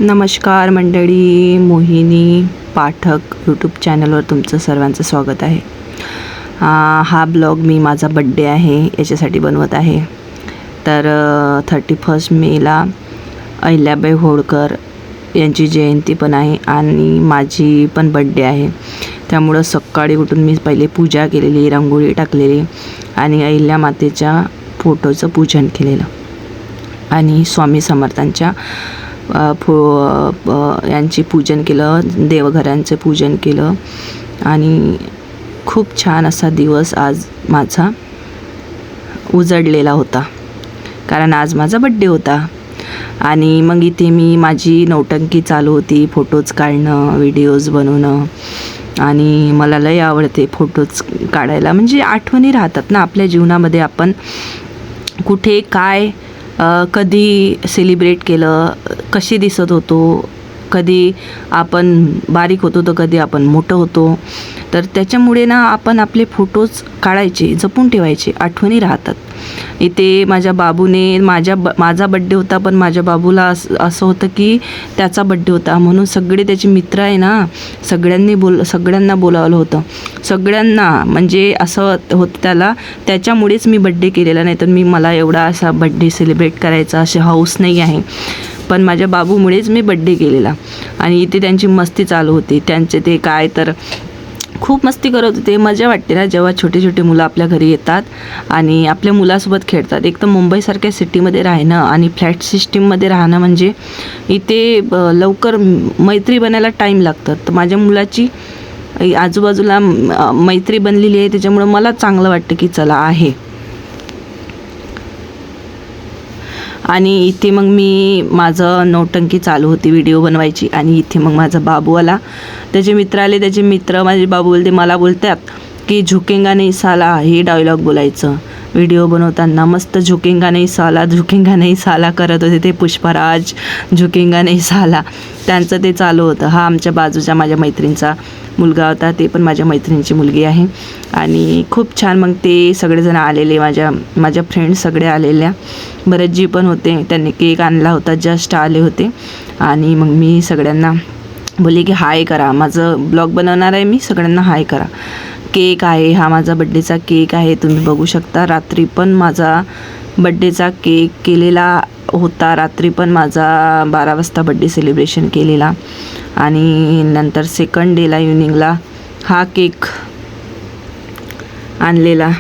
नमस्कार मंडळी, मोहिनी पाठक यूट्यूब चॅनलवर तुमचं सर्वांचं स्वागत आहे. हा ब्लॉग मी माझा बड्डे आहे याच्यासाठी बनवत आहे. तर 31 मेला अहिल्याबाई होळकर यांची जयंती पण आहे आणि माझी पण बड्डे आहे. त्यामुळं सकाळी उठून मी पहिले पूजा केलेली, रांगोळी टाकलेली आणि अहिल्या मातेच्या फोटोचं पूजन केलेलं आणि स्वामी समर्थांच्या यांची पूजन केलं, देवघरांचे पूजन केलं आणि खूप छान असा दिवस आज माझा उजळलेला होता, कारण आज माझा बड्डे होता. आणि मग इथे मी माझी नौटंकी चालू होती, फोटोज काढणं, व्हिडिओज बनवणं. आणि मला लय आवडते फोटोज काढायला, म्हणजे आठवणी राहतात ना आपल्या जीवनामध्ये. आपण कुठे काय कधी सेलिब्रेट केलं, कशी दिसत होतो, कधी आपण बारीक होतो तर कधी आपण मोठं होतो. तर त्याच्यामुळे ना आपण आपले फोटोज काढायचे, जपून ठेवायचे, आठवणी राहतात. इथे माझ्या बाबूने माझा बड्डे होता, पण माझ्या बाबूला असं होतं की त्याचा बड्डे होता म्हणून सगळे त्याचे मित्र आहे ना, सगळ्यांना बोलावलं होतं. सगळ्यांना म्हणजे असं होतं त्याला, त्याच्यामुळेच मी बड्डे केलेला. नाही तर मला एवढा असा बड्डे सेलिब्रेट करायचा अशी हौस नाही आहे, पण माझ्या बाबूमुळेच मी बड्डे केलेला. आणि इथे त्यांची मस्ती चालू होती. त्यांचे ते काय तर खूप मस्ती करत होते. मजा वाटते ना जेव्हा छोटे छोटे मुलं आपल्या घरी येतात आणि आपल्या मुलासोबत खेळतात. एक तर मुंबईसारख्या सिटीमध्ये राहणं आणि फ्लॅट सिस्टीममध्ये राहणं म्हणजे इथे लवकर मैत्री बनायला टाईम लागतं. तर माझ्या मुलाची आजूबाजूला मैत्री बनलेली आहे, त्याच्यामुळं मला चांगलं वाटतं की चला आहे. आणि इथे मग मी माझं नौटंकी चालू होती व्हिडिओ बनवायची. आणि इथे मग माझा बाबू आला, त्याचे मित्र आले. त्याचे मित्र माझे बाबू मला बोलतात की झुकेंगा नाही साला, हे डायलॉग बोलायचं व्हिडिओ बनवताना. मस्त झुकेंगा नाही साला करत होते ते. पुष्पराज झुकेंगा नाही साला त्यांचं ते चालू होतं. हा आमच्या बाजूच्या माझ्या मैत्रिणीचा मुलगा होता, ते पण माझ्या मैत्रिणीची मुलगी आहे. आणि खूप छान मग ते सगळेजण आलेले, माझ्या फ्रेंड्स सगळे आलेल्या. बरेचजी पण होते, त्यांनी केक आणला होता, जस्ट आले होते. आणि मग मी सगळ्यांना बोलले की हाय करा, माझं ब्लॉग बनवणार आहे मी, सगळ्यांना हाय करा. केक आहे, हा माझा बड्डेचा केक आहे, तुम्ही बघू शकता. रात्री पण माझा बड्डेचा केक केलेला होता, रात्री पण माझा 12 वाजता बड्डे सेलिब्रेशन केलेला. आणि नंतर सेकंड डेला इव्हनिंगला हा केक आणलेला.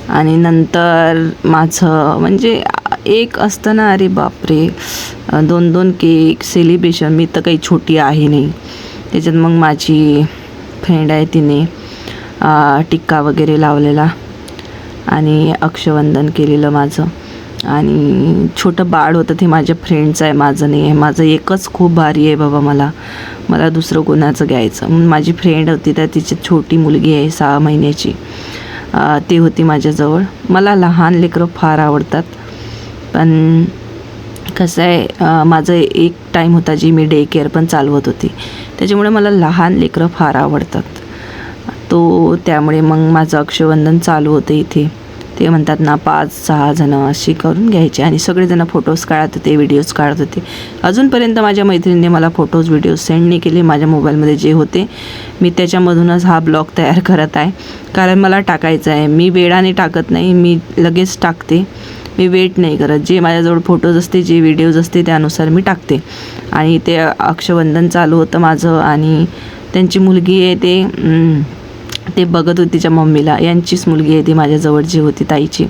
आणि नंतर माझं म्हणजे एक असतं ना, अरे बापरे, 2-2 केक सेलिब्रेशन. मी तर काही छोटी आहे नाही. त्याच्यात मग माझी फ्रेंड आहे, तिने टिक्का वगैरे लावलेला आणि अक्षवंदन केलेलं माझं. आणि छोटं बाळ होतं, ते माझ्या फ्रेंडचं आहे, माझं नाही आहे. माझं एकच खूप भारी आहे बाबा, मला दुसरं कोणाचं घ्यायचं. माझी फ्रेंड होती, तर तिची छोटी मुलगी आहे 6 महिन्याची, ती होती माझ्याजवळ. मला लहान लेकरं फार आवडतात, पण कसं आहे, माझं एक टाईम होता जी मी डे केअर पण चालवत होती, त्याच्यामुळे मला लहान लेकरं फार आवडतात. त्यामुळे मग माझं अक्षवंदन चालू होतं इथे. ते म्हणतात ना 5-6 जणं अशी करून घ्यायचे आणि सगळेजणं फोटोज काढत होते, व्हिडिओज काढत होते. अजूनपर्यंत माझ्या मैत्रिणीने मला फोटोज व्हिडिओज सेंड नाही केले. माझ्या मोबाईलमध्ये जे होते मी त्याच्यामधूनच हा ब्लॉग तयार करत आहे, कारण मला टाकायचं आहे. मी वेळाने टाकत नाही, मी लगेच टाकते, मी वेट नाही करत. जे माझ्याजवळ फोटोज असते, जे व्हिडिओज असते त्यानुसार मी टाकते. आणि ते अक्षवंदन चालू होतं माझं. आणि त्यांची मुलगी आहे, ते बघत होती तिच्या मम्मीला. यांचीच मुलगी आहे ती, माझ्याजवळची होती ताईची.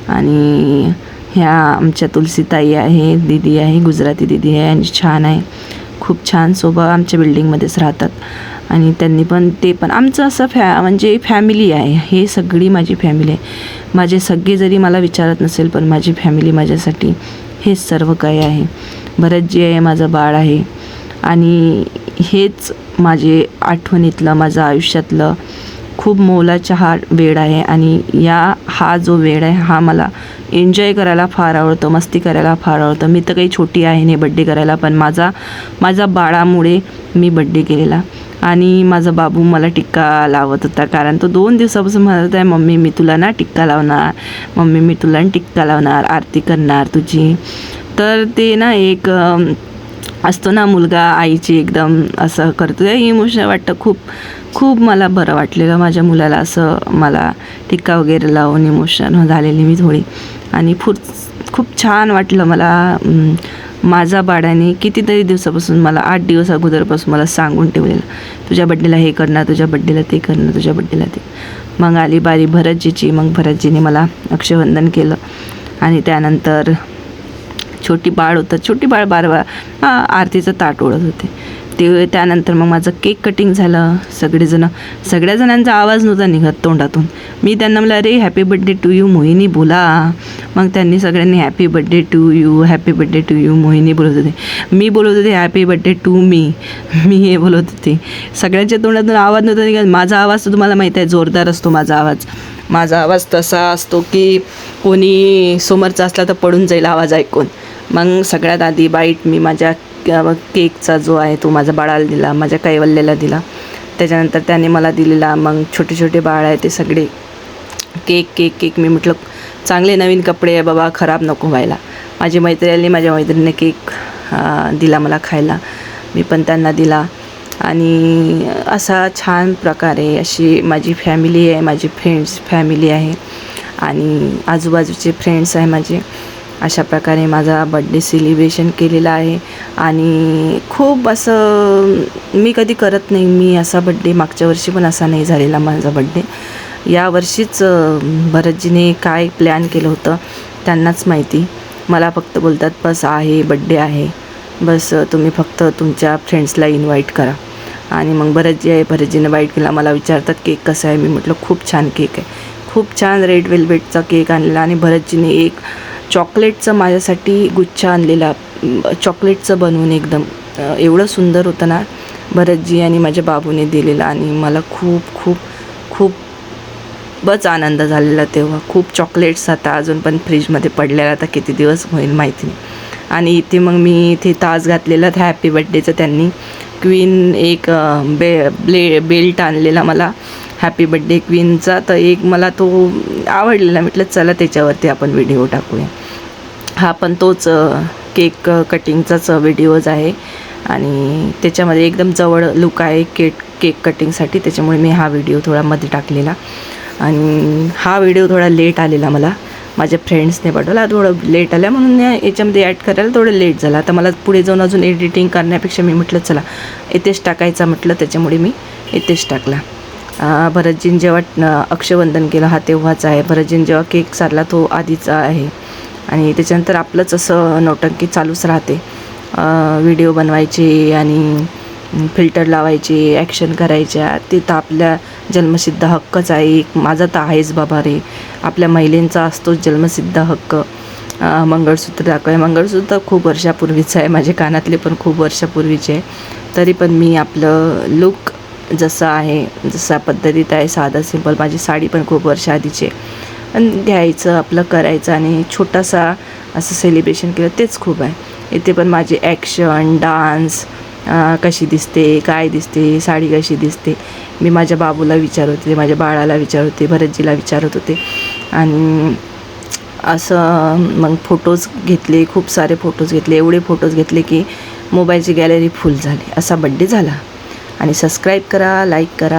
आणि ह्या आमच्या तुलसीताई आहे, दीदी आहे, गुजराती दीदी आहे आणि छान आहे, खूप छान स्वभाव. आमच्या बिल्डिंगमध्येच राहतात. आणि त्यांनी पण ते पण आमचं असं म्हणजे फॅमिली आहे. हे सगळी माझी फॅमिली आहे. माझे सगळे जरी मला विचारत नसेल, पण माझी फॅमिली माझ्यासाठी हेच सर्व काही आहे. बरंच जे आहे, माझं बाळ आहे. आणि हेच माझे आठवणीतलं, माझं आयुष्यातलं खूप मोलाचा हा वेळ आहे. आणि हा जो वेळ आहे, हा मला एन्जॉय करायला फार आवडतं, मस्ती करायला फार आवडतं. मी तर काही छोटी आहे नाही बड्डे करायला, पण माझा बाळामुळे मी बड्डे केलेला. आणि माझा बाबू मला टिक्का लावत होता, कारण तो 2 दिवसापासून म्हणत आहे, मम्मी मी तुला ना टिक्का लावणार, मम्मी मी तुला टिक्का लावणार, आरती करणार तुझी. तर ते ना एक असतो ना मुलगा आईची एकदम असं करतो, इमोशनल वाटतं. खूप खूप मला बरं वाटलेलं माझ्या मुलाला असं मला टिक्का वगैरे लावून इमोशनल झालेली मी थोडी. आणि खूप छान वाटलं मला. माझा बाळाने कितीतरी दिवसापासून मला 8 दिवस अगोदरपासून मला सांगून ठेवलेलं, तुझ्या बड्डेला हे करणार, तुझ्या बड्डेला ते करणार, तुझ्या बड्डेला ते. मग आली बारी भरतजीची. मग भरतजीने मला अक्षवंदन केलं आणि त्यानंतर छोटी बाळ होतं, छोटी बाळ आरतीचं ताट ओढत होते ते. त्यानंतर मग माझं केक कटिंग झालं. सगळ्या जणांचा आवाज नव्हता निघत तोंडातून. मी त्यांना म्हणलं, अरे happy birthday to you Mohini बोला. मग त्यांनी सगळ्यांनी happy birthday to you, happy birthday to you Mohini बोलत होते. मी बोलत होते हॅपी बड्डे टू मी हे बोलत होते. सगळ्यांच्या तोंडातून आवाज नव्हता निघत. माझा आवाज तर तुम्हाला माहीत आहे जोरदार असतो. माझा आवाज तसा असतो की कोणी समोरचा असला तर पडून जाईल आवाज ऐकून. मग सगळ्यात आधी बाईट मी माझ्या केकचा जो आहे तो माझ्या बाळाला दिला, माझ्या कैवल्याला दिला. त्याच्यानंतर त्याने मला दिलेला. मग छोटे छोटे बाळ आहे ते सगळे केक मी म्हटलं चांगले नवीन कपडे आहे बाबा, खराब नको व्हायला. माझ्या मैत्रिणीने केक दिला मला खायला, मी पण त्यांना दिला. आणि असा छान प्रकारे अशी माझी फॅमिली आहे, माझी फ्रेंड्स फॅमिली आहे आणि आजूबाजूचे फ्रेंड्स आहे माझे. अशा प्रकारे माझा बड्डे सेलिब्रेशन केलेला आहे. आणि खूप असं मी कधी करत नाही मी असा बड्डे. मागच्या वर्षी पण असा नाही झालेला माझा बड्डे. यावर्षीच भरतजीने काय प्लॅन केलं होतं त्यांनाच माहिती. मला फक्त बोलतात बस आहे बड्डे आहे, बस तुम्ही फक्त तुमच्या फ्रेंड्सला इन्व्हाइट करा. आणि मग भरतजीने इन्व्हाइट केला. मला विचारतात केक कसा आहे. मी म्हटलं खूप छान केक आहे, खूप छान रेड वेल्वेटचा केक आणलेला. आणि भरतजीने एक चॉकलेटचं माझ्यासाठी गुच्छा आणलेला, चॉकलेटचं बनवून एकदम एवढं सुंदर होतं ना भरतजी आणि माझ्या बाबूने दिलेला. आणि मला खूपच आनंद झालेला तेव्हा. खूप चॉकलेट्स आता अजून पण फ्रीजमध्ये पडलेला, आता किती दिवस होईल माहिती नाही. आणि इथे मग मी इथे ताज घातलेला हॅपी बड्डेचं. त्यांनी क्वीन एक बेल्ट आणलेला मला हॅपी बड्डे क्वीनचा. तर एक मला तो आवडलेला, म्हटलं चला त्याच्यावरती आपण व्हिडिओ टाकूया. हा पण तोच केक कटिंगचाच व्हिडिओज आहे आणि त्याच्यामध्ये एकदम जवळ लुक आहे केक कटिंगसाठी. त्याच्यामुळे मी हा व्हिडिओ थोडा मध्ये टाकलेला. आणि हा व्हिडिओ थोडा लेट आलेला, मला माझ्या फ्रेंड्सने पाठवला. थोडं लेट आल्या म्हणून याच्यामध्ये ॲड करायला थोडं लेट झालं. आता मला पुढे जाऊन अजून एडिटिंग करण्यापेक्षा मी म्हटलं चला इथेच टाकायचा म्हटलं, त्याच्यामुळे मी इथेच टाकला. भरतजीने जेव्हा अक्षवंदन केलं हा तेव्हाच आहे. भरतजीने जेव्हा केक सारला तो आधीचा आहे. आणि त्याच्यानंतर आपलंच असं नौटंकी चालूच राहते. व्हिडिओ बनवायचे आणि फिल्टर लावायचे, ॲक्शन करायच्या. ते तर आपल्या जन्मसिद्ध हक्कच आहे. माझा तर आहेच बाबा रे, आपल्या महिलेंचा असतोच जन्मसिद्ध हक्क. मंगळसूत्र दाखवाय, मंगळसूत्र खूप वर्षापूर्वीचं आहे, माझे कानातले पण खूप वर्षापूर्वीचे आहे. तरी पण मी आपलं लुक जसं आहे, जसा पद्धतीत आहे, साधा सिंपल. माझी साडी पण खूप वर्ष आधीची आहे. आणि घ्यायचं आपलं करायचं आणि छोटासा असं सेलिब्रेशन केलं तेच खूप आहे. इथे पण माझे ॲक्शन, डान्स, कशी दिसते, काय दिसते, साडी कशी दिसते, मी माझ्या बाबूला विचारत होते, माझ्या बाळाला विचारत होते, भरतजीला विचारत होते. आणि असं मग फोटोज घेतले, खूप सारे फोटोज घेतले. एवढे फोटोज घेतले की मोबाईलची गॅलरी फुल झाली. असा बड्डे झाला. आणि सबस्क्राईब करा, लाईक करा.